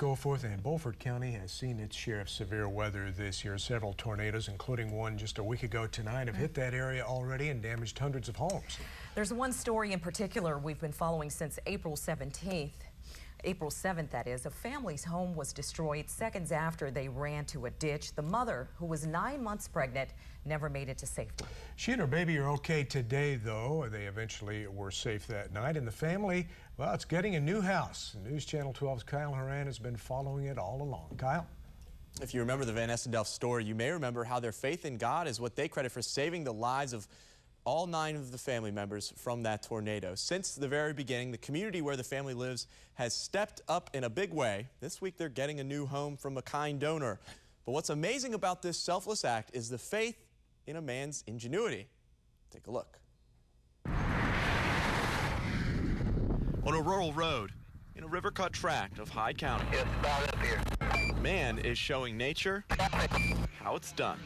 Goforth, and Beaufort County has seen its share of severe weather this year. Several tornadoes, including one just a week ago tonight, have hit that area already and damaged hundreds of homes. There's one story in particular we've been following since April 17th. April 7th, that is. A family's home was destroyed seconds after they ran to a ditch. The mother, who was 9 months pregnant, never made it to safety. She and her baby are okay today, though. They eventually were safe that night. And the family, well, it's getting a new house. News Channel 12's Kyle Horan has been following it all along. Kyle? If you remember the Van Essendelf story, you may remember how their faith in God is what they credit for saving the lives of all 9 of the family members from that tornado. Since the very beginning, the community where the family lives has stepped up in a big way. This week, they're getting a new home from a kind donor. But what's amazing about this selfless act is the faith in a man's ingenuity. Take a look. On a rural road in a river-cut tract of Hyde County, It's about up here. a man is showing nature how it's done.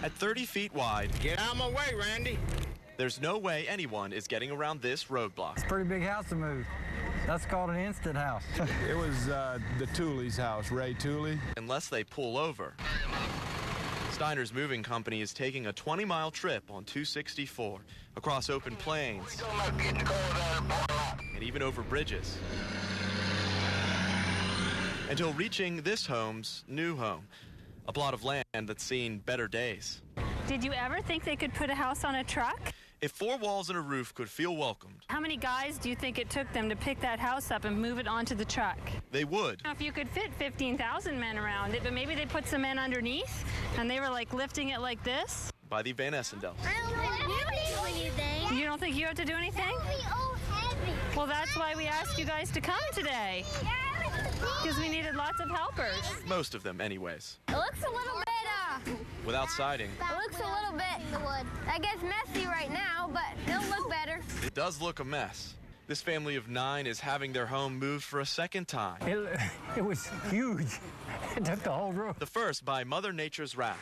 At 30 feet wide, Get out of my way, Randy. there's no way anyone is getting around this roadblock. It's a pretty big house to move. That's called an instant house. It was the Tooley's house, Ray Tooley. Unless they pull over. Steiner's Moving Company is taking a 20-mile trip on 264 across open plains and even over bridges until reaching this home's new home, a plot of land that's seen better days. Did you ever think they could put a house on a truck? If 4 walls and a roof could feel welcomed, How many guys do you think it took them to pick that house up and move it onto the truck? they would. If you could fit 15,000 men around it, but maybe they put some men underneath and they were like lifting it like this? By the Van Essendelfs. You don't think you have to do anything? Well, that's why we asked you guys to come today, because we needed lots of helpers. Most of them, anyways. It looks a little bit, Without siding, it looks a little bit, I guess, messy right now, but it'll look better. it does look a mess. This family of 9 is having their home moved for a second time. It was huge. It took the whole room. The first by Mother Nature's wrath.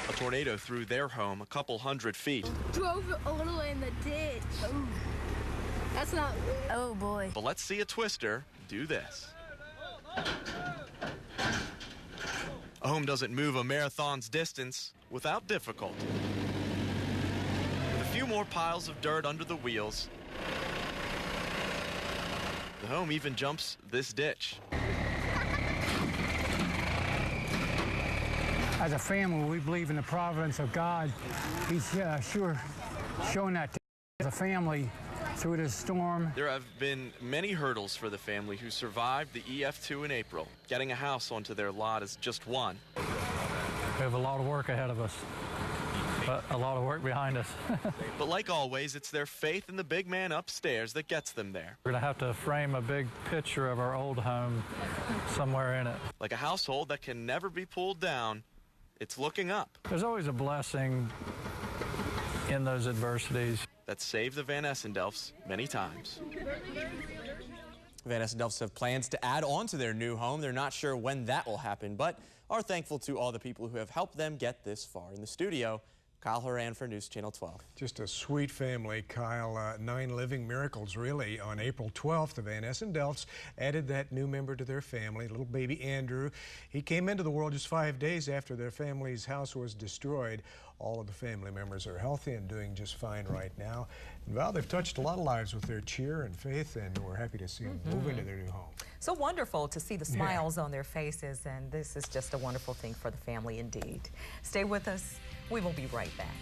A tornado threw their home a couple hundred feet. Drove it all the way in the ditch. Oh, that's not good. Oh, boy. But let's see a twister do this. A home doesn't move a marathon's distance without difficulty. With a few more piles of dirt under the wheels, the home even jumps this ditch. As a family, we believe in the providence of God. He's sure showing that to us as a family through this storm. There have been many hurdles for the family who survived the EF2 in April. Getting a house onto their lot is just one. We have a lot of work ahead of us, but a lot of work behind us. But like always, it's their faith in the big man upstairs that gets them there. We're going to have to frame a big picture of our old home somewhere in it. Like a household that can never be pulled down, it's looking up. There's always a blessing in those adversities. That saved the Van Essendelfs many times. Van Essendelfs have plans to add on to their new home. They're not sure when that will happen, but are thankful to all the people who have helped them get this far. In the studio, Kyle Horan for News Channel 12. Just a sweet family, Kyle. 9 living miracles, really. On April 12th, the Van Essendelfs added that new member to their family, little baby Andrew. He came into the world just 5 days after their family's house was destroyed. All of the family members are healthy and doing just fine right now. And, well, they've touched a lot of lives with their cheer and faith, and we're happy to see them move into their new home. So wonderful to see the smiles on their faces, and this is just a wonderful thing for the family indeed. Stay with us. We will be right back.